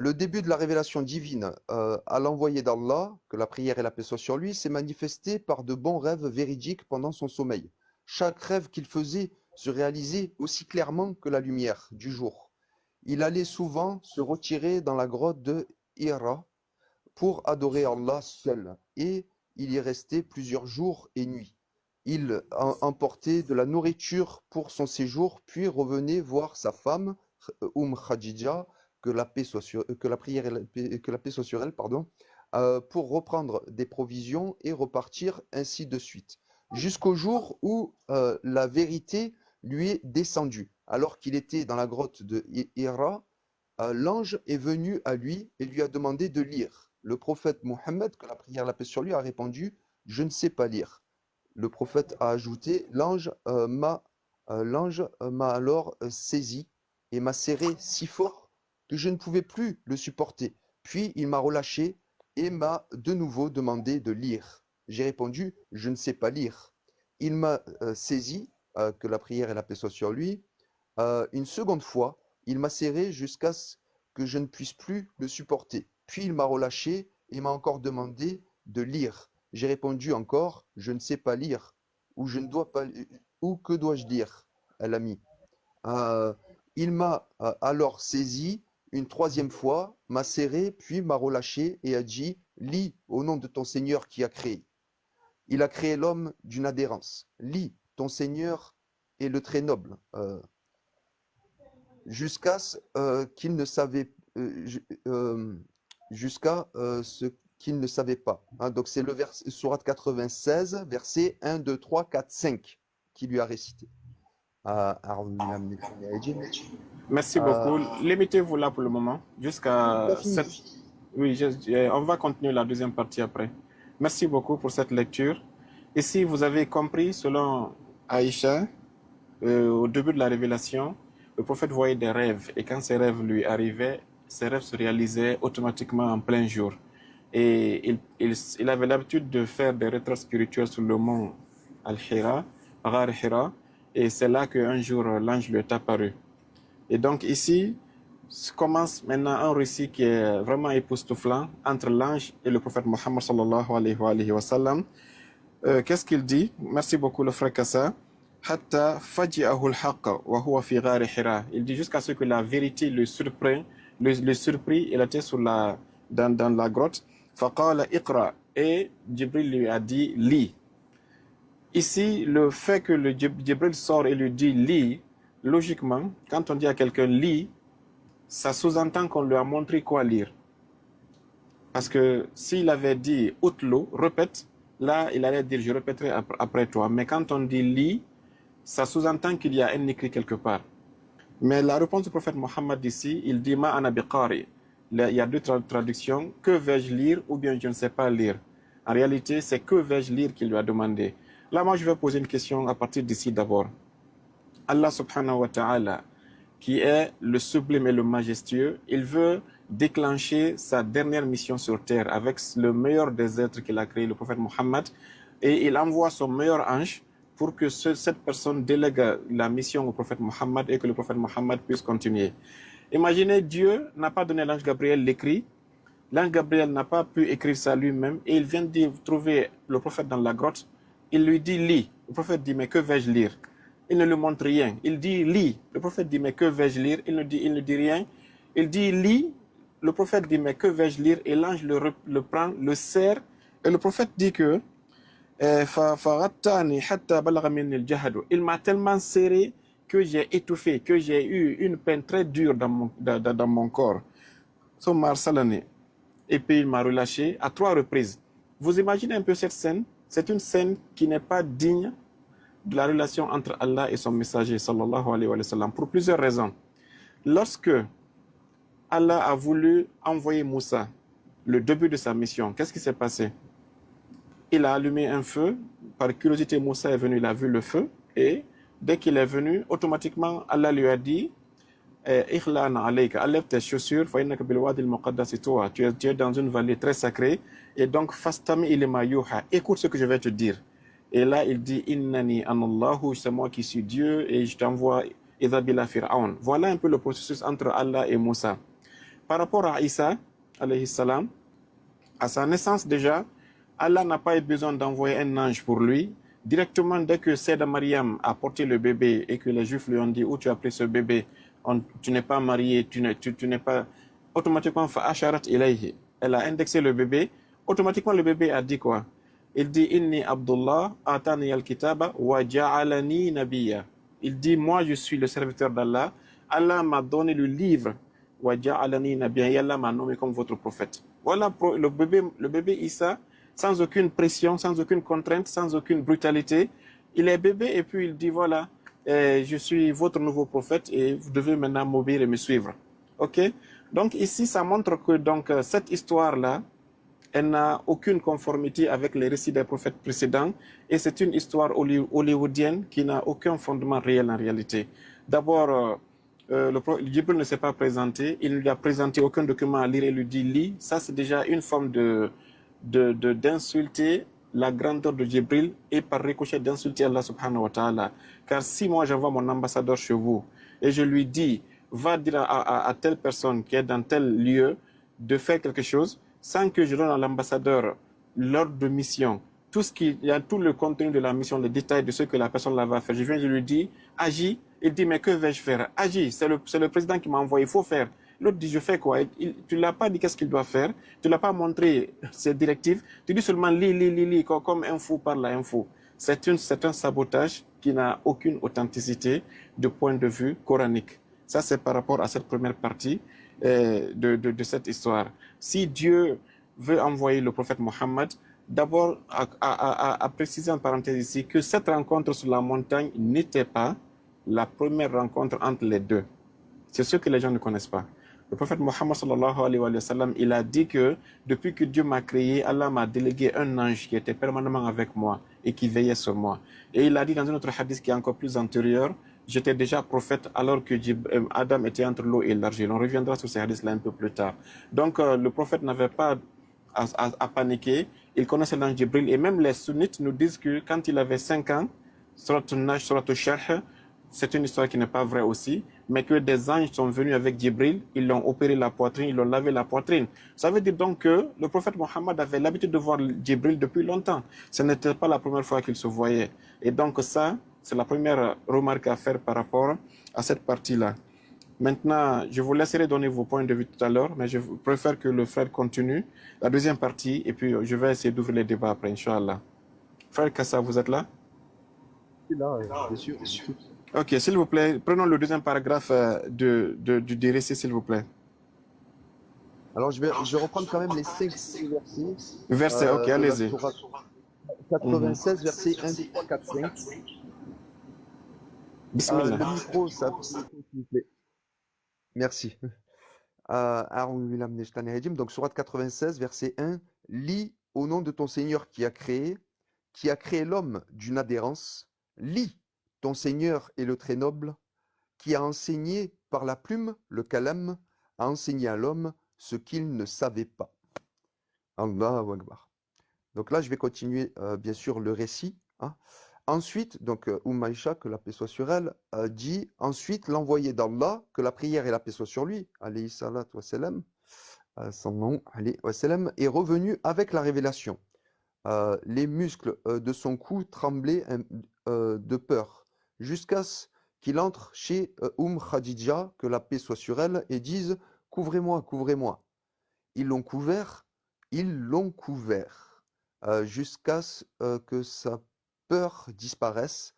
le début de la révélation divine à l'envoyé d'Allah, que la prière et la paix soient sur lui, s'est manifesté par de bons rêves véridiques pendant son sommeil. Chaque rêve qu'il faisait se réalisait aussi clairement que la lumière du jour. Il allait souvent se retirer dans la grotte de Hira pour adorer Allah seul, et il y restait plusieurs jours et nuits. Il emportait de la nourriture pour son séjour, puis revenait voir sa femme, Khadija, que la prière et que la paix soit sur elle, pardon, pour reprendre des provisions et repartir ainsi de suite. Jusqu'au jour où la vérité lui est descendue. Alors qu'il était dans la grotte de Hira, l'ange est venu à lui et lui a demandé de lire. Le prophète Mohammed, que la prière et la paix sur lui, a répondu: Je ne sais pas lire. Le prophète a ajouté: L'ange m'a alors saisi et m'a serré si fort que je ne pouvais plus le supporter. Puis il m'a relâché et m'a de nouveau demandé de lire. J'ai répondu: Je ne sais pas lire. Il m'a saisi, que la prière et la paix soient sur lui, une seconde fois. Il m'a serré jusqu'à ce que je ne puisse plus le supporter. Puis il m'a relâché et m'a encore demandé de lire. J'ai répondu encore: Je ne sais pas lire. Ou je ne dois pas, ou que dois-je lire? Elle a mis. Euh, il m'a alors saisi une troisième fois, m'a serré, puis m'a relâché et a dit: Lis au nom de ton Seigneur qui a créé. Il a créé l'homme d'une adhérence. Lis, ton Seigneur est le très noble. Jusqu'à ce qu'il ne savait jusqu'à ce qu'il ne savait pas. Hein, donc c'est le sourate 96, versets 1, 2, 3, 4, 5 qui lui a récité. Merci beaucoup. Limitez-vous là pour le moment, jusqu'à Pas fini. cette... Oui, on va continuer la deuxième partie après. Merci beaucoup pour cette lecture. Ici, vous avez compris, selon Aïcha, au début de la révélation, le prophète voyait des rêves. Et quand ces rêves lui arrivaient, ces rêves se réalisaient automatiquement en plein jour. Et il avait l'habitude de faire des retraites spirituelles sur le mont Al-Hira, Ghar Hira. Et c'est là qu'un jour, l'ange lui est apparu. Et donc ici commence maintenant un récit qui est vraiment époustouflant entre l'ange et le prophète Mohammed sallallahu alayhi wa sallam. Qu'est-ce qu'il dit? Merci beaucoup le frère Kassa. Hatta faji'ahu al-haqq wa huwa fi ghar Hira. Il dit jusqu'à ce que la vérité le surprit, le surprit, il était dans la grotte. Faqala iqra, et Jibril lui a dit lis. Ici, le fait que le Jibril sort et lui dit lis, logiquement, quand on dit à quelqu'un lis, ça sous-entend qu'on lui a montré quoi lire. Parce que s'il avait dit utlu, répète, là, il allait dire je répéterai après toi. Mais quand on dit lis, ça sous-entend qu'il y a un écrit quelque part. Mais la réponse du prophète Mohammed ici, il dit ma ana biqari. Il y a deux traductions, que vais-je lire ou bien je ne sais pas lire. En réalité, c'est que vais-je lire qu'il lui a demandé. Là, moi, je vais poser une question à partir d'ici d'abord. Allah subhanahu wa ta'ala, qui est le sublime et le majestueux, il veut déclencher sa dernière mission sur terre avec le meilleur des êtres qu'il a créé, le prophète Mohammed, et il envoie son meilleur ange pour que cette personne délègue la mission au prophète Mohammed et que le prophète Mohammed puisse continuer. Imaginez, Dieu n'a pas donné l'ange Gabriel l'écrit, l'ange Gabriel n'a pas pu écrire ça lui-même, et il vient de trouver le prophète dans la grotte, il lui dit lis. Le prophète dit mais que vais-je lire? Il ne lui montre rien. Il dit lis. Le prophète dit mais que vais-je lire? Il ne dit rien. Il dit lis. Le prophète dit mais que vais-je lire? Et l'ange le prend, le serre. Et le prophète dit que il m'a tellement serré que j'ai étouffé, que j'ai eu une peine très dure dans mon corps. Et puis il m'a relâché à 3 reprises. Vous imaginez un peu cette scène? C'est une scène qui n'est pas digne de la relation entre Allah et son messager sallallahu alayhi wa sallam, pour plusieurs raisons. Lorsque Allah a voulu envoyer Moussa, le début de sa mission, qu'est-ce qui s'est passé? Il a allumé un feu, par curiosité Moussa est venu, il a vu le feu, et dès qu'il est venu, automatiquement Allah lui a dit enlève tes chaussures, tu es dans une vallée très sacrée, et donc fastami ilma yuha, écoute ce que je vais te dire. Et là il dit innani anallahu, c'est moi qui suis Dieu et je t'envoie idhabila fir'aun. Voilà un peu le processus entre Allah et Moussa. par rapport à Isa, alayhi salam, à sa naissance déjà, Allah n'a pas eu besoin d'envoyer un ange pour lui. Directement, dès que Sayyidah Mariam a porté le bébé et que les Juifs lui ont dit où tu as pris ce bébé, tu n'es pas marié, tu n'es pas... Automatiquement, fa'asharat ilayhi. Elle a indexé le bébé. Automatiquement, le bébé a dit quoi? Il dit Inni Abdullah atani al-kitaba wa ja'alani nabiyya. Il dit moi je suis le serviteur d'Allah. Allah m'a donné le livre wa ja'alani nabiyya. Et Allah m'a nommé comme votre prophète. Voilà le bébé Issa, sans aucune pression, sans aucune contrainte, sans aucune brutalité. Il est bébé et puis il dit voilà, je suis votre nouveau prophète et vous devez maintenant m'obéir et me suivre. Ok? Donc ici, ça montre que donc cette histoire-là, elle n'a aucune conformité avec les récits des prophètes précédents et c'est une histoire hollywoodienne qui n'a aucun fondement réel en réalité. D'abord, le Jibril ne s'est pas présenté, il ne lui a présenté aucun document à lire et lui dit lis. Ça, c'est déjà une forme d'insulter la grandeur de Jibril et par ricochet d'insulter Allah subhanahu wa ta'ala. Car si moi j'envoie mon ambassadeur chez vous et je lui dis va dire à telle personne qui est dans tel lieu de faire quelque chose, sans que je donne à l'ambassadeur l'ordre de mission, il y a tout le contenu de la mission, les détails de ce que la personne là va faire. Je viens, je lui dis, agis. Il dit, mais que vais-je faire? Agis, c'est le président qui m'a envoyé, il faut faire. L'autre dit, je fais quoi? Tu ne l'as pas dit qu'est-ce qu'il doit faire, tu ne l'as pas montré ses directives, tu dis seulement lis, comme info par la info. C'est un sabotage qui n'a aucune authenticité de point de vue coranique. Ça, c'est par rapport à cette première partie de cette histoire. Si Dieu veut envoyer le prophète Mohammed, d'abord à préciser en parenthèse ici que cette rencontre sur la montagne n'était pas la première rencontre entre les deux. C'est ce que les gens ne connaissent pas. Le prophète Mohammed sallallahu alayhi wa sallam, il a dit que depuis que Dieu m'a créé, Allah m'a délégué un ange qui était permanemment avec moi et qui veillait sur moi. Et il a dit dans un autre hadith qui est encore plus antérieur, j'étais déjà prophète alors que Adam était entre l'eau et l'argile. On reviendra sur ces hadiths-là un peu plus tard. Donc le prophète n'avait pas à paniquer. Il connaissait l'ange Jibril. Et même les sunnites nous disent que quand il avait 5 ans, Surat al-Nash, Surat al-Sharh, c'est une histoire qui n'est pas vraie aussi, mais que des anges sont venus avec Jibril, ils l'ont opéré la poitrine, ils l'ont lavé la poitrine. Ça veut dire donc que le prophète Mohammed avait l'habitude de voir Jibril depuis longtemps. Ce n'était pas la première fois qu'il se voyait. Et donc ça, c'est la première remarque à faire par rapport à cette partie-là. Maintenant, je vous laisserai donner vos points de vue tout à l'heure, mais je préfère que le frère continue la deuxième partie, et puis je vais essayer d'ouvrir les débats après, Inch'Allah. Frère Kassa, vous êtes là? Là, bien sûr. Ok, s'il vous plaît, prenons le deuxième paragraphe du récit, s'il vous plaît. Alors, je vais reprendre quand même les 5 versets. Verset, ok, allez-y. 96, versets 1, 2, 3, 4, 5. Bismillah. Le micro, ça, s'il vous plaît. Merci. Donc, Sourate 96, verset 1. Lis au nom de ton Seigneur qui a créé l'homme d'une adhérence. Lis, ton Seigneur est le très noble, qui a enseigné par la plume, le kalam, a enseigné à l'homme ce qu'il ne savait pas. Allahu Akbar. Donc là, je vais continuer, bien sûr, le récit. Hein. Ensuite, donc, Aïcha, que la paix soit sur elle, dit ensuite l'envoyé d'Allah, que la prière et la paix soient sur lui, alayhi salatu wa salam, est revenu avec la révélation. Les muscles de son cou tremblaient de peur, jusqu'à ce qu'il entre chez Khadija, que la paix soit sur elle, et dise « Couvrez-moi, couvrez-moi ». Ils l'ont couvert, jusqu'à ce que sa peur disparaisse.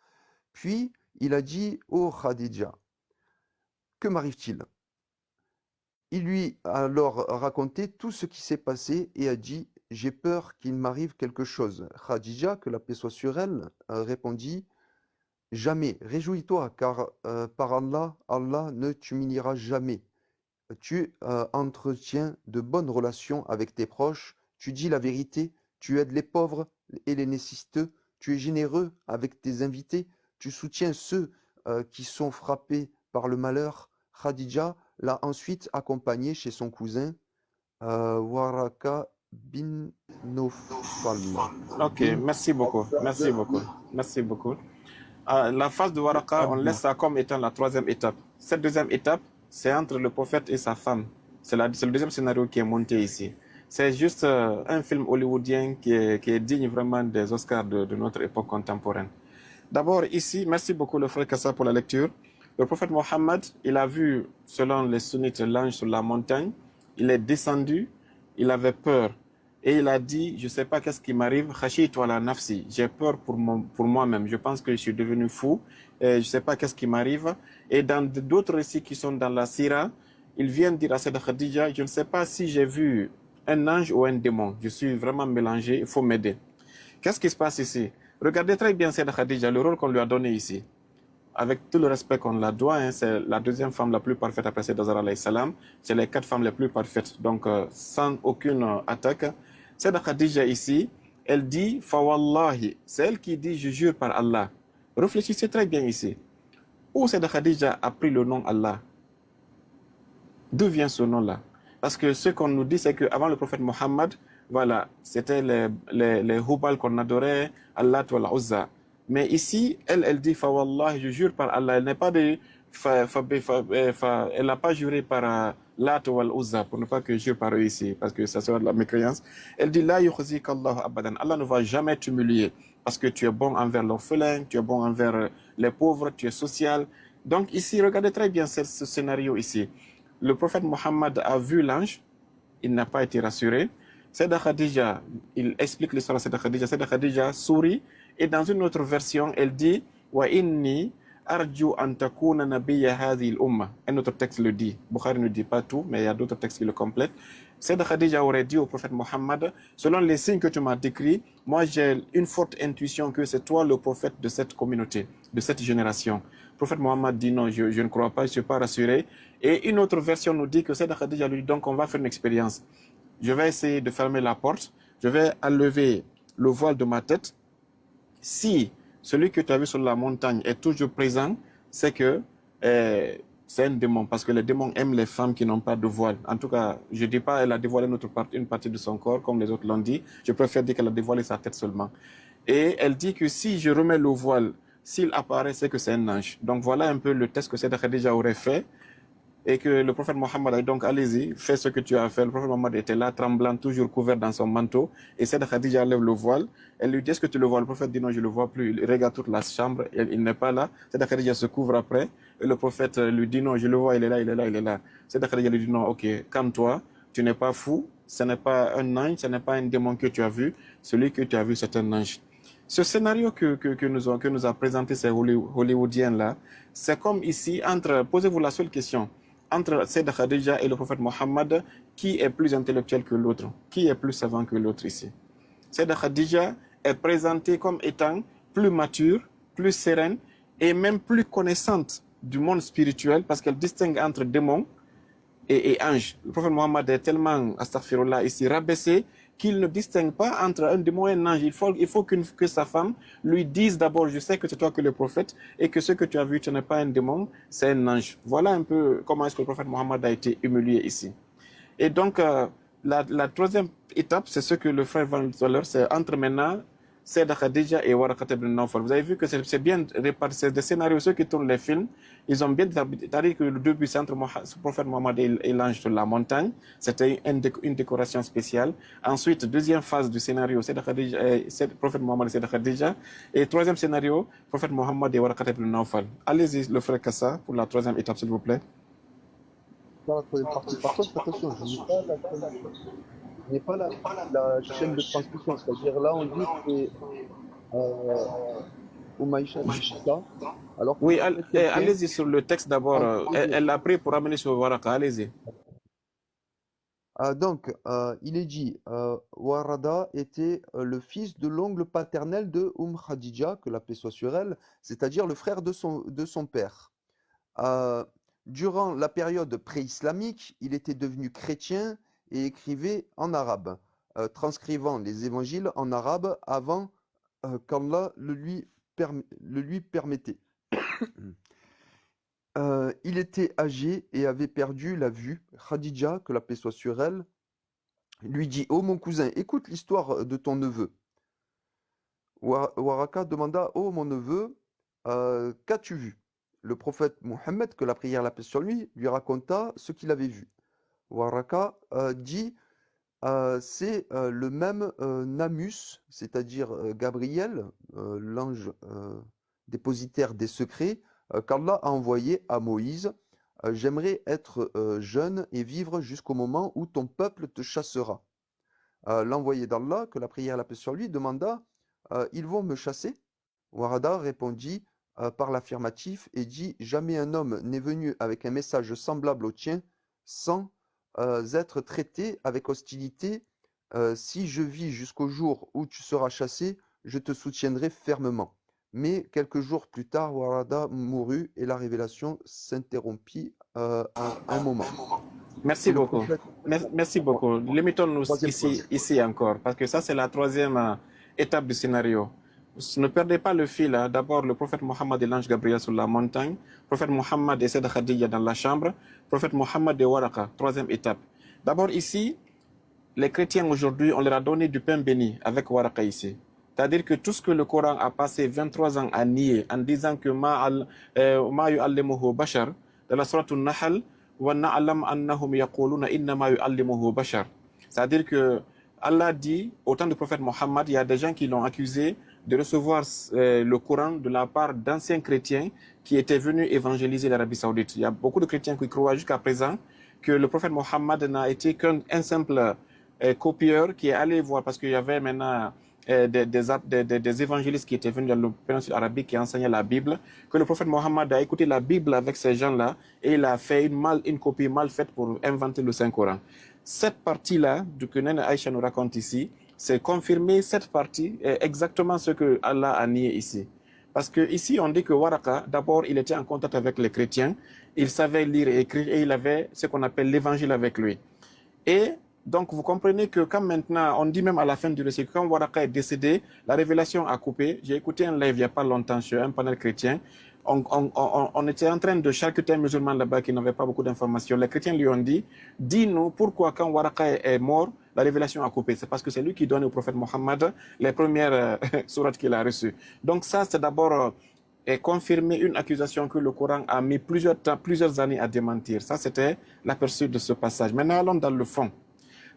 Puis il a dit « Oh Khadija, que m'arrive-t-il » Il lui a alors raconté tout ce qui s'est passé et a dit « J'ai peur qu'il m'arrive quelque chose ». Khadija, que la paix soit sur elle, répondit « Jamais, réjouis-toi, car par Allah, Allah ne t'humiliera jamais. Tu entretiens de bonnes relations avec tes proches, tu dis la vérité, tu aides les pauvres et les nécessiteux, tu es généreux avec tes invités, tu soutiens ceux qui sont frappés par le malheur. » Khadija l'a ensuite accompagné chez son cousin Waraka bin Nawfal. Ok, merci beaucoup. La phase de Waraka, on laisse ça comme étant la troisième étape. Cette deuxième étape, c'est entre le prophète et sa femme. C'est le deuxième scénario qui est monté ici. C'est juste un film hollywoodien qui est digne vraiment des Oscars de notre époque contemporaine. D'abord, ici, merci beaucoup le frère Kassa pour la lecture. Le prophète Mohammed, il a vu, selon les sunnites, l'ange sur la montagne. Il est descendu, il avait peur. Et il a dit, je ne sais pas qu'est-ce qui m'arrive, khashitu ala nafsi. J'ai peur pour moi-même. Je pense que je suis devenu fou. Et je ne sais pas qu'est-ce qui m'arrive. Et dans d'autres récits qui sont dans la Sira, il vient dire à Sayyidah Khadija, je ne sais pas si j'ai vu un ange ou un démon. Je suis vraiment mélangé, il faut m'aider. Qu'est-ce qui se passe ici? Regardez très bien Sayyidah Khadija, le rôle qu'on lui a donné ici. Avec tout le respect qu'on la doit, hein, c'est la deuxième femme la plus parfaite après Sayyidah Zahra alayhi salam. C'est les 4 femmes les plus parfaites, donc sans aucune attaque. Sayyidah Khadija ici, elle dit Fawallahi, c'est elle qui dit je jure par Allah. Réfléchissez très bien ici. Où Sayyidah Khadija a pris le nom Allah? D'où vient ce nom-là? Parce que ce qu'on nous dit, c'est qu'avant le prophète Mohammed, voilà, c'était les Hubal qu'on adorait, Allah wa al-Uzza. Mais ici, elle dit, Fawallah, je jure par Allah. Elle n'est pas de, elle n'a pas juré par Lat ou al-Uzza, pour ne pas que je jure par eux ici, parce que ça sera de la mécréance. Elle dit, La yukhzik Allah abadan. Allah ne va jamais t'humilier, parce que tu es bon envers l'orphelin, tu es bon envers les pauvres, tu es social. Donc ici, regardez très bien ce scénario ici. Le prophète Mohammed a vu l'ange, il n'a pas été rassuré. Sayyidah Khadija, il explique l'histoire de Sayyidah Khadija. Sayyidah Khadija sourit et dans une autre version, elle dit Wa inni arju an takuna nabiyya hadhihi al-umma. Un autre texte le dit. Bukhari ne dit pas tout, mais il y a d'autres textes qui le complètent. Sayyidah Khadija aurait dit au prophète Mohammed, selon les signes que tu m'as décrits, moi j'ai une forte intuition que c'est toi le prophète de cette communauté, de cette génération. Le prophète Mohammed dit non, je ne crois pas, je ne suis pas rassuré. Et une autre version nous dit que Sayyidah Khadija lui dit donc on va faire une expérience. Je vais essayer de fermer la porte, je vais enlever le voile de ma tête. Si celui que tu as vu sur la montagne est toujours présent, c'est que c'est un démon, parce que les démons aiment les femmes qui n'ont pas de voile. En tout cas, je ne dis pas qu'elle a dévoilé une partie de son corps, comme les autres l'ont dit. Je préfère dire qu'elle a dévoilé sa tête seulement. Et elle dit que si je remets le voile, s'il apparaît, c'est que c'est un ange. Donc voilà un peu le test que Sayyidah Khadija aurait fait. Et que le prophète Mohammed a dit donc allez-y, fais ce que tu as fait. Le prophète Mohammed était là, tremblant, toujours couvert dans son manteau. Et Sayyidah Khadija lève le voile. Elle lui dit est-ce que tu le vois? Le prophète dit non, je ne le vois plus. Il regarde toute la chambre, il n'est pas là. Sayyidah Khadija se couvre après. Et le prophète lui dit non, je le vois, il est là, il est là, il est là. Sayyidah Khadija lui dit non, ok, calme-toi, tu n'es pas fou. Ce n'est pas un ange, ce n'est pas un démon que tu as vu. Celui que tu as vu, c'est un ange. Ce scénario que nous a présenté ces Hollywoodiens-là, c'est comme ici, posez-vous la seule question, entre Sayyidah Khadija et le prophète Mohammed, qui est plus intellectuel que l'autre? Qui est plus savant que l'autre ici? Sayyidah Khadija est présentée comme étant plus mature, plus sereine et même plus connaissante du monde spirituel parce qu'elle distingue entre démons et ange. Le prophète Mohammed est tellement, astaghfirullah, ici rabaissé qu'il ne distingue pas entre un démon et un ange. Il faut que sa femme lui dise d'abord, je sais que c'est toi que le prophète et que ce que tu as vu, ce n'est pas un démon, c'est un ange. Voilà un peu comment est-ce que le prophète Mohammed a été humilié ici. Et donc, la troisième étape, c'est ce que le frère Van Zoller, c'est entre maintenant Sayyidah Khadija et Waraqat ibn Nawfal. Vous avez vu que c'est bien réparti, c'est des scénarios, ceux qui tournent les films, ils ont bien établi que le début c'est entre le prophète Mohammed et l'ange sur la montagne, c'était une décoration spéciale. Ensuite, deuxième phase du scénario, Sayyidah Khadija, le prophète Mohammed et Sayyidah Khadija. Et troisième scénario, prophète Mohammed et Waraqat ibn Nawfal. Allez-y, le frère Kassa, pour la troisième étape, s'il vous plaît. Dans la troisième partie. Par contre, attention, je n'ai pas la chaîne de transmission. C'est-à-dire là, on dit que c'est Umaïcha qui dit ça. Alors que Oui, quelqu'un. allez-y sur le texte d'abord. Elle l'a pris pour amener sur Waraka. Allez-y. Donc, il est dit, Warada était le fils de l'oncle paternel de Khadija, que la paix soit sur elle, c'est-à-dire le frère de son père. Durant la période pré-islamique, il était devenu chrétien et écrivait en arabe, transcrivant les évangiles en arabe avant qu'Allah le lui permettait. Il était âgé et avait perdu la vue. Khadija, que la paix soit sur elle, lui dit: Oh mon cousin, écoute l'histoire de ton neveu. Waraka demanda: Oh mon neveu, qu'as-tu vu? Le prophète Mohammed, que la prière et la paix sur lui raconta ce qu'il avait vu. Waraka, dit c'est le même Namus, c'est-à-dire Gabriel, l'ange dépositaire des secrets, qu'Allah a envoyé à Moïse. J'aimerais être jeune et vivre jusqu'au moment où ton peuple te chassera. L'envoyé d'Allah, que la prière et la paix sur lui, demanda ils vont me chasser? Warada répondit par l'affirmatif et dit jamais un homme n'est venu avec un message semblable au tien sans être traité avec hostilité. Si je vis jusqu'au jour où tu seras chassé, je te soutiendrai fermement. Mais quelques jours plus tard, Warada mourut et la révélation s'interrompit un moment. Merci Et le beaucoup. prophète, Merci beaucoup. Limitons-nous troisième ici, chose. ici encore, parce que ça, c'est la troisième étape du scénario. Ne perdez pas le fil. Hein. D'abord, le prophète Mohammed et l'ange Gabriel sur la montagne. Prophète Mohammed et Sayyidah Khadija dans la chambre. Prophète Mohammed et Waraka, troisième étape. D'abord, ici, les chrétiens aujourd'hui, on leur a donné du pain béni avec Waraka ici. C'est-à-dire que tout ce que le Coran a passé 23 ans à nier en disant que ma yu'allimuhu bashar, dans la sourate An-Nahl, wa na'lam annahum yaquluna inna ma yu'allimuhu bashar. C'est-à-dire que Allah dit, au temps du prophète Mohammed, il y a des gens qui l'ont accusé de recevoir le Coran de la part d'anciens chrétiens qui étaient venus évangéliser l'Arabie Saoudite. Il y a beaucoup de chrétiens qui croient jusqu'à présent que le prophète Mohammed n'a été qu'un simple copieur qui est allé voir, parce qu'il y avait maintenant des évangélistes qui étaient venus dans le péninsule arabique qui enseignaient la Bible, que le prophète Mohammed a écouté la Bible avec ces gens-là et il a fait une copie mal faite pour inventer le Saint-Coran. Cette partie-là, que Nana Aïcha nous raconte ici, c'est confirmer cette partie est exactement ce que Allah a nié ici. Parce que ici, on dit que Waraka, d'abord, il était en contact avec les chrétiens, il savait lire et écrire et il avait ce qu'on appelle l'évangile avec lui. Et donc, vous comprenez que quand maintenant, on dit même à la fin du récit, quand Waraka est décédé, la révélation a coupé. J'ai écouté un live il n'y a pas longtemps sur un panel chrétien. On était en train de charcuter un musulman là-bas qui n'avait pas beaucoup d'informations. Les chrétiens lui ont dit, dis-nous pourquoi quand Waraka est mort, la révélation a coupé. C'est parce que c'est lui qui donne au prophète Mohammed les premières sourates qu'il a reçues. Donc ça, c'est d'abord confirmer une accusation que le Coran a mis plusieurs années à démentir. Ça, c'était l'aperçu de ce passage. Maintenant, allons dans le fond.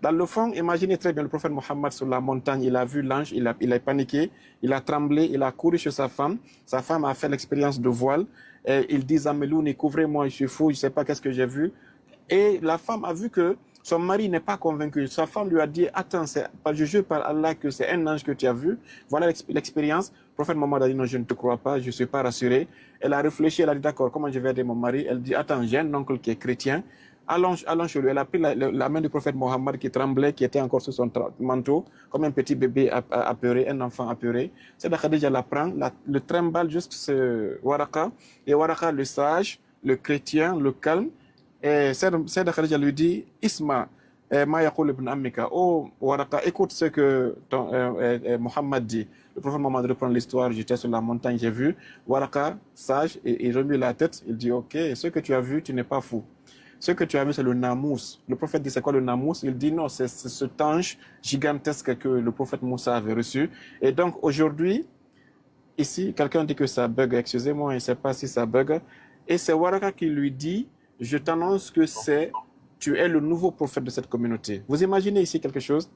Dans le fond, imaginez très bien le prophète Mohammed sur la montagne, il a vu l'ange, il a paniqué, il a tremblé, il a couru chez sa femme a fait l'expérience de voile, et il dit Zamelouni, couvrez-moi, je suis fou, je ne sais pas qu'est-ce que j'ai vu. Et la femme a vu que son mari n'est pas convaincu. Sa femme lui a dit, attends, je jure par Allah que c'est un ange que tu as vu. Voilà l'expérience. Le prophète Mohammed a dit, non, je ne te crois pas, je ne suis pas rassuré. Elle a réfléchi, elle a dit, d'accord, comment je vais aider mon mari? Elle dit, attends, j'ai un oncle qui est chrétien. Allons chez lui. Elle a pris la main du prophète Mohammed qui tremblait, qui était encore sur son manteau, comme un petit bébé apeuré, un enfant apeuré. Sayyidah Khadija la prend, le trimballe jusqu'à Waraka. Et Waraka, le sage, le chrétien, le calme. Et Sayyidah Khadija lui dit, Isma, ma yaqul ibn ammika. Oh, Waraka, écoute ce que Mohammed dit. Le prophète Mohammed reprend l'histoire, j'étais sur la montagne, j'ai vu. Waraka, sage, et il remue la tête, il dit, ok, ce que tu as vu, tu n'es pas fou. Ce que tu as vu, c'est le Namous. Le prophète dit, c'est quoi le Namous? Il dit, non, c'est cet ange gigantesque que le prophète Moussa avait reçu. Et donc, aujourd'hui, ici, quelqu'un dit que ça bug. Excusez-moi, je ne sais pas si ça bug. Et c'est Waraka qui lui dit, je t'annonce que tu es le nouveau prophète de cette communauté. Vous imaginez ici quelque chose?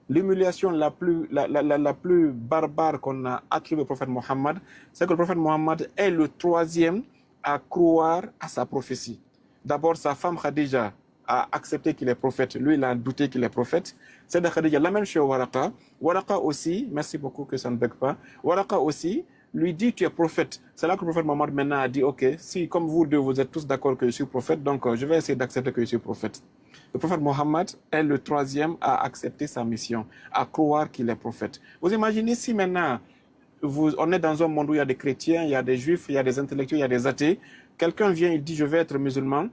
L'humiliation la plus barbare qu'on a attribuée au prophète Mohammed, c'est que le prophète Mohammed est le troisième à croire à sa prophétie. D'abord, sa femme Khadija a accepté qu'il est prophète. Lui, il a douté qu'il est prophète. C'est de Khadija, la même chez Waraka. Waraka aussi, merci beaucoup que ça ne bug pas. Waraka aussi lui dit, tu es prophète. C'est là que le prophète Mohammed maintenant a dit, ok, si comme vous deux, vous êtes tous d'accord que je suis prophète, donc je vais essayer d'accepter que je suis prophète. Le prophète Mohammed est le troisième à accepter sa mission, à croire qu'il est prophète. Vous imaginez si maintenant, on est dans un monde où il y a des chrétiens, il y a des juifs, il y a des intellectuels, il y a des athées. Quelqu'un vient, il dit, je vais être musulman.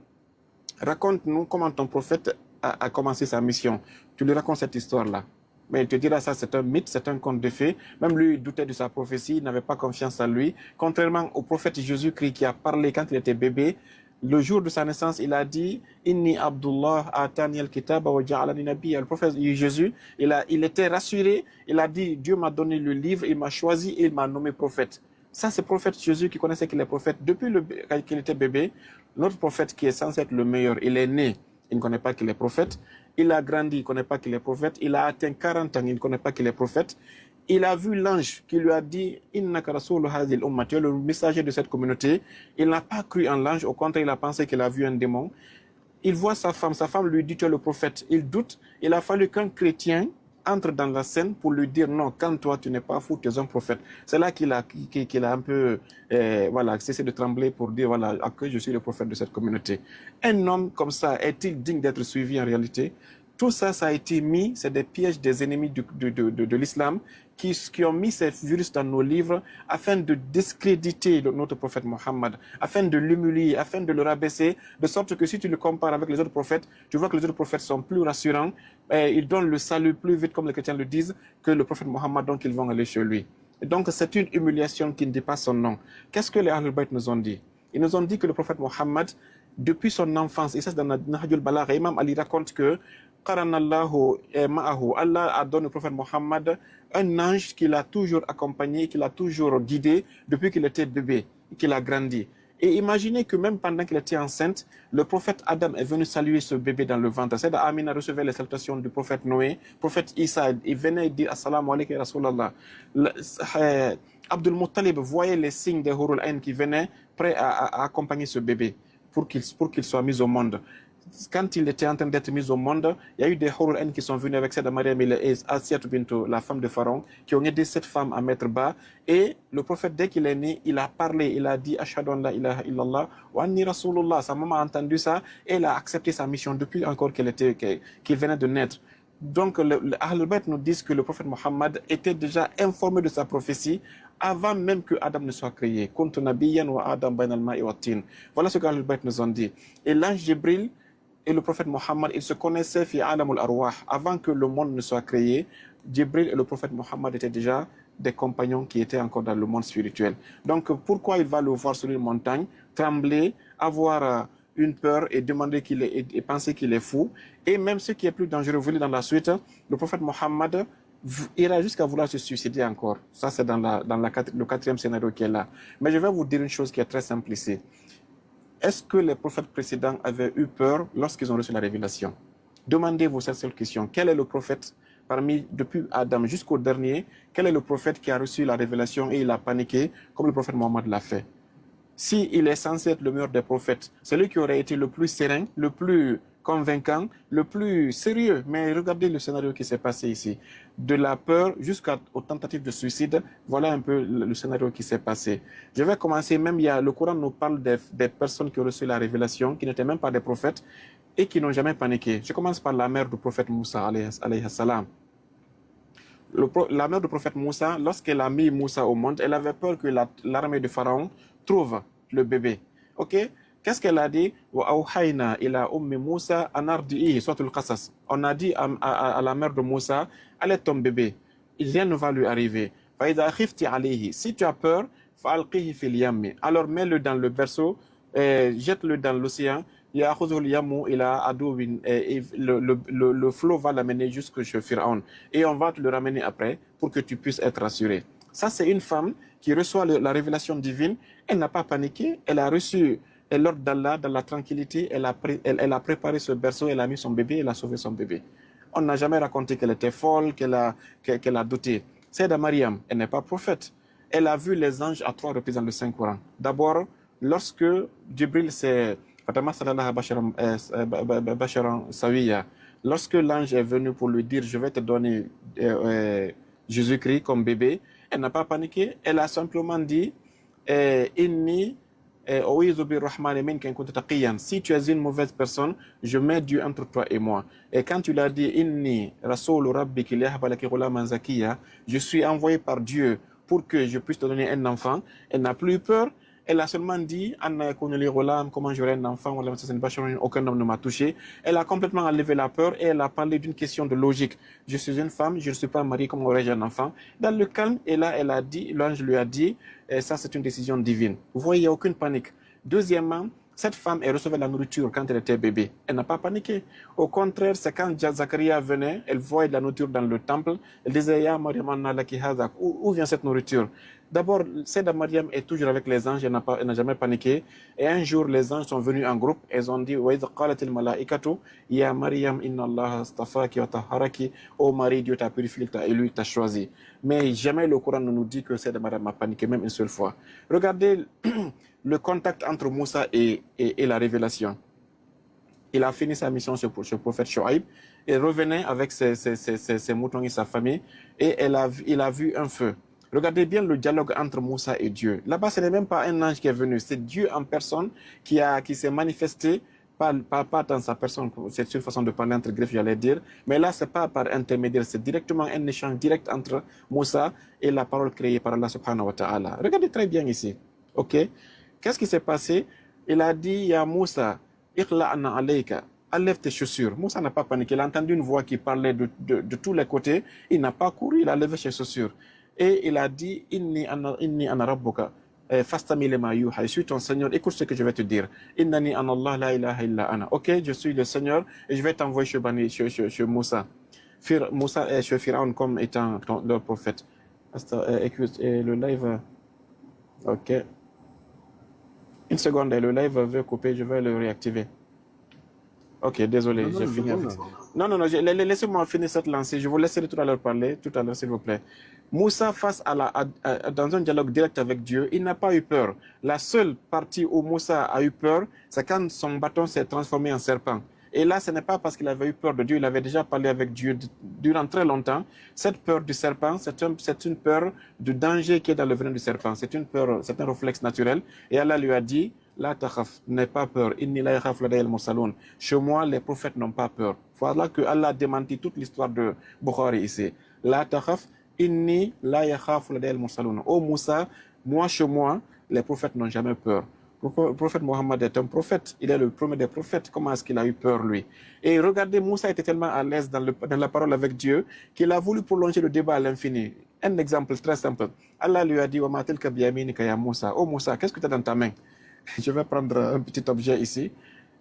Raconte-nous comment ton prophète a commencé sa mission. Tu lui racontes cette histoire-là. Mais il te dira ça, c'est un mythe, c'est un conte de fées. Même lui, il doutait de sa prophétie, il n'avait pas confiance en lui. Contrairement au prophète Jésus-Christ qui a parlé quand il était bébé, le jour de sa naissance, il a dit « Inni Abdullah atani al-kitaba wa ja'alani nabiyya ». Le prophète Jésus, il était rassuré, il a dit « Dieu m'a donné le livre, il m'a choisi et il m'a nommé prophète ». Ça, c'est le prophète Jésus qui connaissait qu'il est prophète. Depuis qu'il était bébé, notre prophète qui est censé être le meilleur, il est né il ne connaît pas qu'il est prophète. Il a grandi, il ne connaît pas qu'il est prophète. Il a atteint 40 ans, il ne connaît pas qu'il est prophète. Il a vu l'ange qui lui a dit « Innaka rasoulu hadhil umma » tu es le messager de cette communauté. Il n'a pas cru en l'ange, au contraire, il a pensé qu'il a vu un démon. Il voit sa femme lui dit « Tu es le prophète ». Il doute. Il a fallu qu'un chrétien entre dans la scène pour lui dire « Non, quand toi, tu n'es pas fou, tu es un prophète ». C'est là qu'il a un peu voilà, cessé de trembler pour dire « Voilà, que je suis le prophète de cette communauté ». Un homme comme ça, est-il digne d'être suivi en réalité? Tout ça, ça a été mis, c'est des pièges des ennemis de l'islam qui ont mis ces virus dans nos livres afin de discréditer notre prophète Mohammed, afin de l'humilier, afin de le rabaisser, de sorte que si tu le compares avec les autres prophètes, tu vois que les autres prophètes sont plus rassurants, ils donnent le salut plus vite, comme les chrétiens le disent, que le prophète Mohammed, donc ils vont aller chez lui. Et donc c'est une humiliation qui ne dit pas son nom. Qu'est-ce que les Ahlul Bayt nous ont dit? Ils nous ont dit que le prophète Mohammed, depuis son enfance, et ça c'est dans Nahjul Balagha, Imam Ali raconte que Allah a donné au prophète Mohammed un ange qui l'a toujours accompagné, qui l'a toujours guidé depuis qu'il était bébé, qu'il a grandi. Et imaginez que même pendant qu'il était enceinte, le prophète Adam est venu saluer ce bébé dans le ventre. C'est Amina recevait les salutations du prophète Noé. Le prophète Isa, il venait dire Assalamu alaikum Rasulallah. Abdul Muttalib voyait les signes des Hurul Ain qui venaient prêts à accompagner ce bébé pour qu'il soit mis au monde. Quand il était en train d'être mis au monde, il y a eu des Hurul Ain qui sont venus avec Sada Mariam et Asiyat bintou, la femme de Pharaon, qui ont aidé cette femme à mettre bas. Et le prophète, dès qu'il est né, il a parlé, il a dit Ashhadu an la ilaha illallah wa anni rasulullah. Sa maman a entendu ça et elle a accepté sa mission depuis encore qu'il venait de naître. Donc, les Ahlul Bayt nous disent que le prophète Mohammed était déjà informé de sa prophétie avant même que Adam ne soit créé. Kuntu nabiyyan wa Adam bainal ma'i wa tin. Voilà ce que les Ahlul Bayt nous ont dit. Et l'ange Jibril et le prophète Mohammed, ils se connaissaient fi alamul arwah. Avant que le monde ne soit créé, Jibril et le prophète Mohammed étaient déjà des compagnons qui étaient encore dans le monde spirituel. Donc, pourquoi il va le voir sur une montagne, trembler, avoir une peur et demander et penser qu'il est fou? Et même ce qui est plus dangereux, vous voyez dans la suite, le prophète Mohammed ira jusqu'à vouloir se suicider encore. Ça, c'est dans le quatrième scénario qui est là. Mais je vais vous dire une chose qui est très simple ici. Est-ce que les prophètes précédents avaient eu peur lorsqu'ils ont reçu la révélation? Demandez-vous cette seule question. Quel est le prophète depuis Adam jusqu'au dernier, quel est le prophète qui a reçu la révélation et il a paniqué comme le prophète Mohammed l'a fait? S'il est censé être le meilleur des prophètes, celui qui aurait été le plus serein, le plus convaincant, le plus sérieux. Mais regardez le scénario qui s'est passé ici. De la peur jusqu'aux tentatives de suicide, voilà un peu le scénario qui s'est passé. Je vais commencer, même le Coran nous parle des personnes qui ont reçu la révélation, qui n'étaient même pas des prophètes et qui n'ont jamais paniqué. Je commence par la mère du prophète Moussa, alayhi salam. La mère du prophète Moussa, lorsqu'elle a mis Moussa au monde, elle avait peur que l'armée de Pharaon trouve le bébé. Ok? Qu'est-ce qu'elle a dit? On a dit à la mère de Moussa, elle est ton bébé, rien ne va lui arriver. Si tu as peur, alors mets-le dans le berceau, jette-le dans l'océan. Le flot va l'amener jusque chez Pharaon et on va te le ramener après pour que tu puisses être rassuré. Ça, c'est une femme qui reçoit la révélation divine. Elle n'a pas paniqué, elle a reçu l'ordre d'Allah dans la tranquillité. Elle a préparé ce berceau, elle a mis son bébé, elle a sauvé son bébé. On n'a jamais raconté qu'elle était folle, qu'elle a douté. Sayyidah Mariam, elle n'est pas prophète. Elle a vu les anges à 3 reprises dans le Saint-Coran. D'abord, lorsque Jibril s'est... Lorsque l'ange est venu pour lui dire je vais te donner Jésus-Christ comme bébé, elle n'a pas paniqué, elle a simplement dit inni si tu es une mauvaise personne, je mets Dieu entre toi et moi. Et quand tu l'as dit inni rasoul rabbi je suis envoyé par Dieu pour que je puisse te donner un enfant, elle n'a plus eu peur. Elle a seulement dit comment j'aurai un enfant, aucun homme ne m'a touché. Elle a complètement enlevé la peur et elle a parlé d'une question de logique. Je suis une femme, je ne suis pas mariée, comment aurais-je un enfant? Dans le calme, et là, elle a dit, l'ange lui a dit, ça c'est une décision divine. Vous voyez, il n'y a aucune panique. Deuxièmement, cette femme, elle recevait la nourriture quand elle était bébé. Elle n'a pas paniqué. Au contraire, c'est quand Zacharia venait, elle voyait de la nourriture dans le temple. Elle disait, Ya Mariam, où vient cette nourriture? D'abord, Sayyidah Mariam est toujours avec les anges, elle n'a jamais paniqué. Et un jour, les anges sont venus en groupe, ils ont dit, وَإِذْ قَالَتِ الْمَلَائِكَةُ يَا مَرْيَمْ إِنَّ اللَّهَ اصْطَفَاكِ وَطَهَّرَكِ. Oh Marie, Dieu t'a purifié, t'a élu, t'a choisi. Mais jamais le Coran ne nous dit que Sayyidah Mariam a paniqué, même une seule fois. Regardez le contact entre Moussa et la révélation. Il a fini sa mission chez le prophète Shoaib. Il revenait avec ses moutons et sa famille et il a vu un feu. Regardez bien le dialogue entre Moussa et Dieu. Là-bas, ce n'est même pas un ange qui est venu, c'est Dieu en personne qui s'est manifesté, pas dans sa personne, c'est une façon de parler entre griffes, j'allais dire, mais là, ce n'est pas par intermédiaire, c'est directement un échange direct entre Moussa et la parole créée par Allah subhanahu wa ta'ala. Regardez très bien ici, ok? Qu'est-ce qui s'est passé? Il a dit, ya Moussa, enlève tes chaussures. Moussa n'a pas paniqué. Il a entendu une voix qui parlait de tous les côtés. Il n'a pas couru, il a levé ses chaussures. Et il a dit, Inni ana rabbuka. Fastami lema yuha. Je suis ton Seigneur. Écoute ce que je vais te dire. Innani ana Allah la ilaha illa ana. Ok, je suis le Seigneur et je vais t'envoyer chez Moussa. Moussa est chez Pharaon comme étant leur prophète. Écoute, le live. Ok. Une seconde, le live veut couper, je vais le réactiver. Ok, désolé, j'ai fini avec ça. Non, laissez-moi finir cette lancée. Je vous laisserai tout à l'heure parler, tout à l'heure, s'il vous plaît. Moussa, dans un dialogue direct avec Dieu, il n'a pas eu peur. La seule partie où Moussa a eu peur, c'est quand son bâton s'est transformé en serpent. Et là, ce n'est pas parce qu'il avait eu peur de Dieu, il avait déjà parlé avec Dieu durant très longtemps. Cette peur du serpent, c'est une peur du danger qui est dans le venin du serpent. C'est une peur, c'est un réflexe naturel. Et Allah lui a dit, la takhaf, n'aie pas peur. Inni la yakhaf ladayya al-mursaloun. Chez moi, les prophètes n'ont pas peur. Voilà que Allah démentit toute l'histoire de Bukhari ici. La takhaf, inni la yakhaf ladayya al-mursaloun. Oh Moussa, moi chez moi, les prophètes n'ont jamais peur. Le prophète Mohammed est un prophète, il est le premier des prophètes. Comment est-ce qu'il a eu peur, lui? Et regardez, Moussa était tellement à l'aise dans la parole avec Dieu qu'il a voulu prolonger le débat à l'infini. Un exemple très simple. Allah lui a dit, oh Moussa, oh Moussa, qu'est-ce que tu as dans ta main? Je vais prendre un petit objet ici.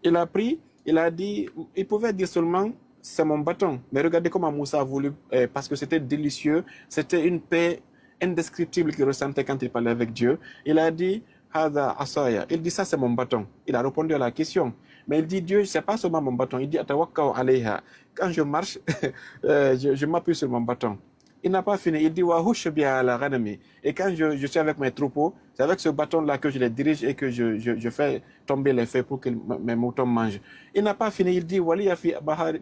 Il a pris, il a dit, il pouvait dire seulement, c'est mon bâton. Mais regardez comment Moussa a voulu, parce que c'était délicieux, c'était une paix indescriptible qu'il ressentait quand il parlait avec Dieu. Il a dit, Hada asaya. Il dit, ça c'est mon bâton. Il a répondu à la question. Mais il dit, Dieu, c'est pas seulement mon bâton. Il dit, Atawakkau alayha. Quand je marche, je m'appuie sur mon bâton. Il n'a pas fini. Il dit, Wahush biha ala ghanami. Et quand je suis avec mes troupeaux, c'est avec ce bâton-là que je les dirige et que je fais tomber les feuilles pour que mes moutons mangent. Il n'a pas fini. Il dit, Wali yafi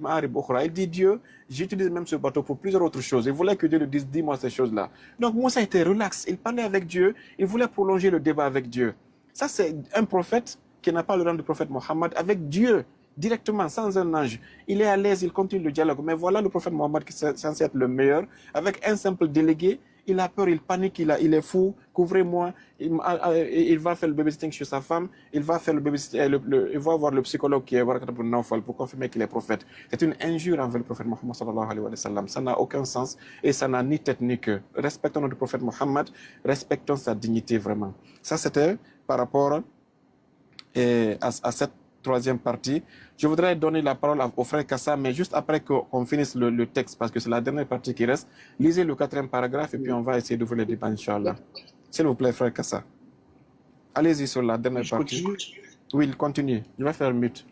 ma'arib ukhra. Il dit, Dieu, j'utilise même ce bateau pour plusieurs autres choses. Il voulait que Dieu lui dise, dis-moi ces choses-là. Donc Moussa était relax. Il parlait avec Dieu. Il voulait prolonger le débat avec Dieu. Ça, c'est un prophète qui n'a pas le rang du prophète Mohammed avec Dieu. Directement, sans un ange. Il est à l'aise, il continue le dialogue. Mais voilà le prophète Mohammed qui est censé être le meilleur. Avec un simple délégué, il a peur, il panique, il est fou. Couvrez-moi. Il va faire le babysitting chez sa femme. Il va faire il va voir le psychologue qui est Waraqat ibn Nawfal pour confirmer qu'il est prophète. C'est une injure envers le prophète Mohammed sallallahu alayhi wa sallam. Ça n'a aucun sens et ça n'a ni tête ni queue. Respectons notre prophète Mohammed, respectons sa dignité vraiment. Ça, c'était par rapport à cette troisième partie. Je voudrais donner la parole au frère Kassa, mais juste après qu'on finisse le texte, parce que c'est la dernière partie qui reste. Lisez le quatrième paragraphe et puis on va essayer d'ouvrir le débat, Inch'Allah. S'il vous plaît, frère Kassa. Allez-y sur la dernière partie. Oui, il continue. Je vais faire mute.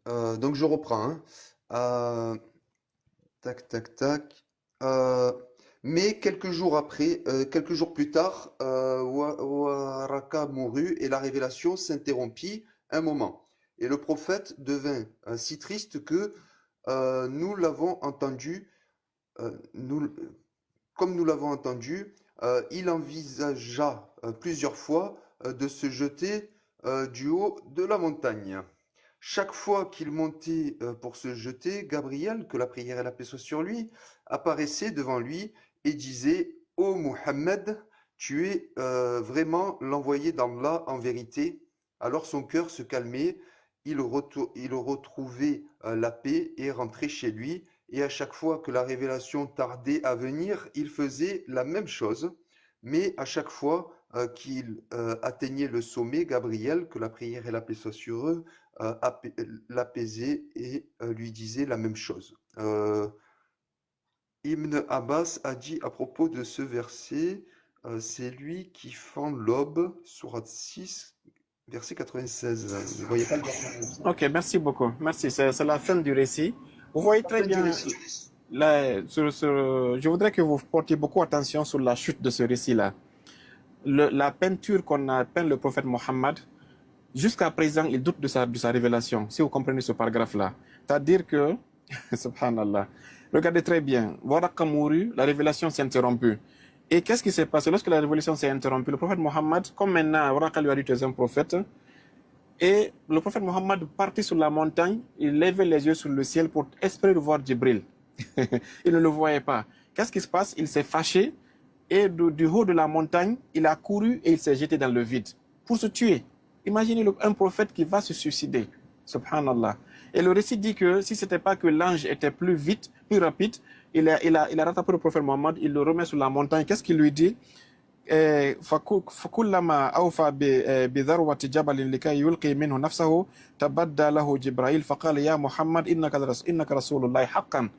Donc je reprends, hein. Tac, tac, tac. Mais quelques jours plus tard, Waraka mourut et la révélation s'interrompit un moment. Et le prophète devint si triste que nous l'avons entendu, comme nous l'avons entendu, il envisagea plusieurs fois de se jeter du haut de la montagne. Chaque fois qu'il montait pour se jeter, Gabriel, que la prière et la paix soient sur lui, apparaissait devant lui et disait: Ô Muhammad, tu es vraiment l'envoyé d'Allah en vérité. Alors son cœur se calmait, il retrouvait la paix et rentrait chez lui. Et à chaque fois que la révélation tardait à venir, il faisait la même chose. Mais à chaque fois qu'il atteignait le sommet, Gabriel, que la prière et la paix soient sur eux, l'apaisait et lui disait la même chose. Ibn Abbas a dit à propos de ce verset, c'est lui qui fend l'aube, sourate 6, verset 96. Vous ne voyez pas le verset? Ok, merci beaucoup. Merci. C'est la fin du récit. Vous voyez La très fin du bien. récit. Là, je voudrais que vous portiez beaucoup attention sur la chute de ce récit-là. La peinture qu'on a peint le prophète Mohammed, jusqu'à présent, il doute de sa révélation, si vous comprenez ce paragraphe-là. C'est-à-dire que, subhanallah, regardez très bien, Waraka mourut, la révélation s'est interrompue. Et qu'est-ce qui s'est passé lorsque la révélation s'est interrompue? Le prophète Mohammed, comme maintenant Waraka lui a dit tu es un prophète, et le prophète Mohammed partit sur la montagne, il levait les yeux sur le ciel pour espérer de voir Djibril. Il ne le voyait pas. Qu'est-ce qui se passe? Il s'est fâché et du haut de la montagne, il a couru et il s'est jeté dans le vide pour se tuer. Imaginez un prophète qui va se suicider. Subhanallah. Et le récit dit que si ce n'était pas que l'ange était plus vite, plus rapide, il a rattrapé le prophète Mohammed, il le remet sur la montagne. Qu'est-ce qu'il lui dit? فكلما أوفى بذروة جبل لكي يلقي منه نفسه تبدى له جبرائيل فقال يا محمد إنك رسول الله حقا.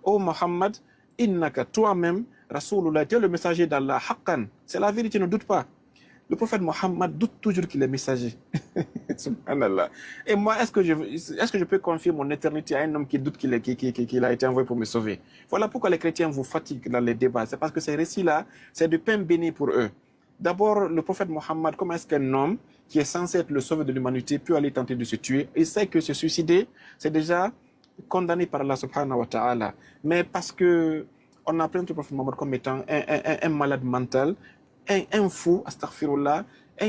Oh Mohammed, innaka, toi-même, Rasulullah, tu es le messager d'Allah, haqqan. C'est la vérité, ne doute pas. Le prophète Mohammed doute toujours qu'il est messager. Subhanallah. Et moi, est-ce que je peux confier mon éternité à un homme qui doute qu'il a été envoyé pour me sauver? Voilà pourquoi les chrétiens vous fatiguent dans les débats. C'est parce que ces récits-là, c'est du pain béni pour eux. D'abord, le prophète Mohammed, comment est-ce qu'un homme qui est censé être le sauveur de l'humanité peut aller tenter de se tuer? Il sait que se suicider, c'est déjà condamné par Allah subhanahu wa ta'ala. Mais parce que on a présenté le prophète Mohammed comme étant un malade mental, un fou, astaghfirullah,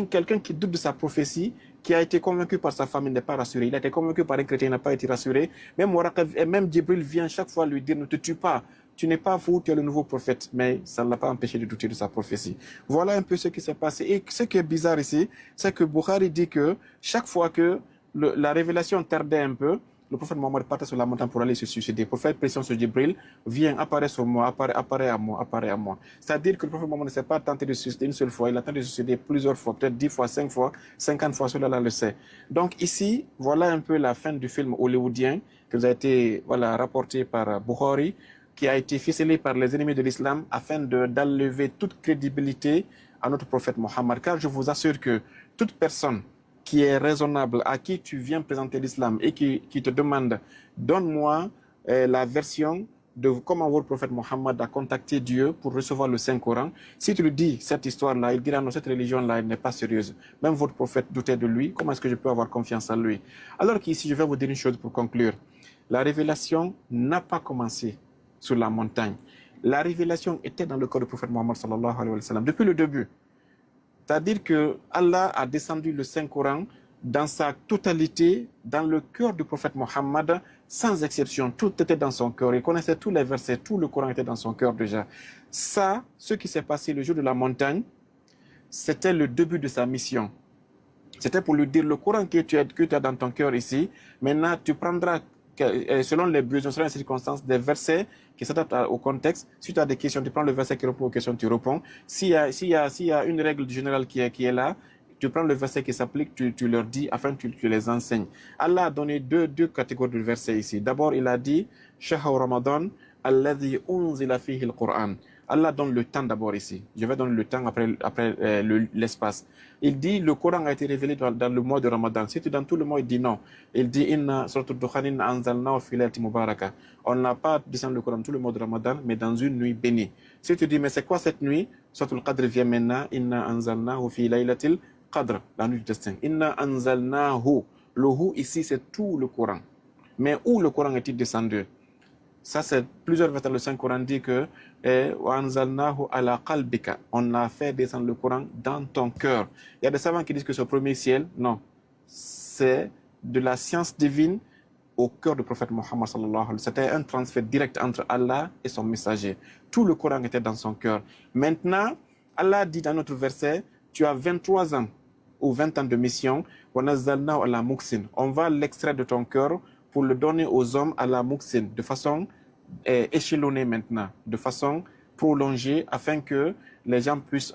quelqu'un qui doute de sa prophétie, qui a été convaincu par sa femme, il n'est pas rassuré. Il a été convaincu par un chrétien, il n'a pas été rassuré. Même Djibril vient chaque fois lui dire, ne te tue pas, tu n'es pas fou, tu es le nouveau prophète. Mais ça ne l'a pas empêché de douter de sa prophétie. Voilà un peu ce qui s'est passé. Et ce qui est bizarre ici, c'est que Bukhari dit que chaque fois que la révélation tardait un peu, le prophète Mohammed partait sur la montagne pour aller se suicider. Pour faire pression sur Djibril, viens, apparaît sur moi, apparaît à moi, apparaît à moi. C'est-à-dire que le prophète Mohammed ne s'est pas tenté de se suicider une seule fois, il a tenté de se suicider plusieurs fois, peut-être 10 fois, 5 fois, 50 fois, cela le sait. Donc ici, voilà un peu la fin du film hollywoodien qui nous a été rapporté par Bukhari, qui a été ficelé par les ennemis de l'islam afin d'enlever toute crédibilité à notre prophète Mohammed. Car je vous assure que toute personne qui est raisonnable, à qui tu viens présenter l'islam et qui te demande, donne-moi la version de comment votre prophète Mohammed a contacté Dieu pour recevoir le Saint-Coran. Si tu lui dis cette histoire-là, il dira non, cette religion-là, elle n'est pas sérieuse. Même votre prophète doutait de lui, comment est-ce que je peux avoir confiance en lui? Alors qu'ici, je vais vous dire une chose pour conclure. La révélation n'a pas commencé sur la montagne. La révélation était dans le corps du prophète Mohammed sallallahu alayhi wa sallam, depuis le début. C'est-à-dire que Allah a descendu le Saint-Coran dans sa totalité, dans le cœur du prophète Mohammed, sans exception. Tout était dans son cœur. Il connaissait tous les versets, tout le Coran était dans son cœur déjà. Ça, ce qui s'est passé le jour de la montagne, c'était le début de sa mission. C'était pour lui dire, le Coran que tu as dans ton cœur ici, maintenant tu prendras, selon les besoins, selon les circonstances, des versets qui s'adaptent au contexte. Si tu as des questions, tu prends le verset qui répond aux questions, tu réponds. S'il y a une règle générale qui est là, tu prends le verset qui s'applique, tu leur dis, afin que tu les enseignes. Allah a donné deux catégories de versets ici. D'abord, il a dit, Shahar Ramadan, alladhi unzila fihi al-Qur'an. Allah donne le temps d'abord ici. Je vais donner le temps après l'espace. Il dit le Coran a été révélé dans le mois de Ramadan. Si tu dans tout le mois, il dit non. Il dit inna suratul Dukhan inna anzalnahu fi laylatin mubaraka. On n'a pas descendu le Coran tout le mois de Ramadan, mais dans une nuit bénie. Si tu dis mais c'est quoi cette nuit? Suratul Qadr vient maintenant. Inna anzalnahu fi laylatil Qadr, la nuit du destin. Inna anzalnahu. Le hu ici c'est tout le Coran. Mais où le Coran est-il descendu? Ça, c'est plusieurs versets dans le Saint-Coran dit que on a fait descendre le Coran dans ton cœur. Il y a des savants qui disent que ce premier ciel, non, c'est de la science divine au cœur du prophète Mohammed sallallahu alayhi wa sallam. C'était un transfert direct entre Allah et son messager. Tout le Coran était dans son cœur. Maintenant, Allah dit dans notre verset, tu as 23 ans ou 20 ans de mission, on va l'extraire de ton cœur pour le donner aux hommes à la muqsin, de façon échelonnée maintenant, de façon prolongée, afin que les gens puissent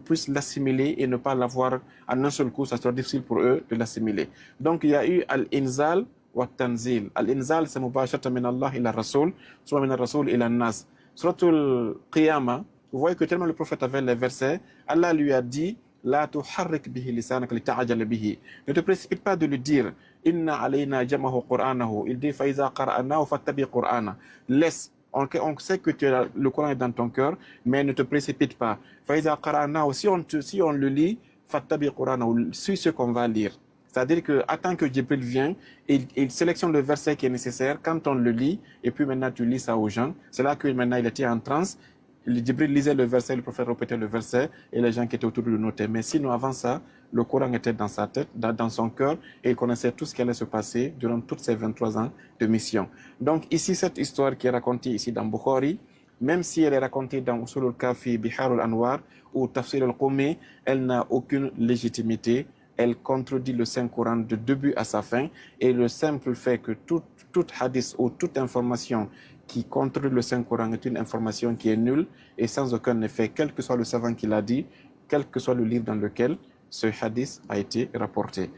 puissent l'assimiler et ne pas l'avoir en un seul coup, ça sera difficile pour eux de l'assimiler. Donc il y a eu al-inzal والتنزيل. الإنزال c'est مباشرة من الله إلى الرسول ثم من الرسول إلى الناس. Suratul Qiyamah, vous voyez que tellement le prophète avait les versets, Allah lui a dit لا تحرك به لسانك لتعجل به. Ne te précipite pas de lui dire Inna alayna jamahu qur'anahu. Il dit فإذا قرأناه فاتبع قرآنه. Laisse. On sait que le Coran est dans ton cœur, mais ne te précipite pas. فإذا قرأناه, si on le lit, فاتبع قرآنه, suis ce qu'on va lire. C'est-à-dire que attends que Jibril vienne, il sélectionne le verset qui est nécessaire quand on le lit, et puis maintenant tu lis ça aux gens. C'est là que maintenant il était en transe. Jibril lisait le verset, le prophète répétait le verset, et les gens qui étaient autour de lui notaient. Mais sinon, avant ça, le Coran était dans sa tête, dans son cœur, et il connaissait tout ce qui allait se passer durant toutes ces 23 ans de mission. Donc ici, cette histoire qui est racontée ici dans Bukhari, même si elle est racontée dans Usul al-Kafi, Bihar al-Anwar ou Tafsir al-Qumi, elle n'a aucune légitimité. Elle contredit le Saint-Coran de début à sa fin, et le simple fait que tout hadith ou toute information qui contredit le Saint-Coran est une information qui est nulle et sans aucun effet, quel que soit le savant qui l'a dit, quel que soit le livre dans lequel ce hadith a été rapporté.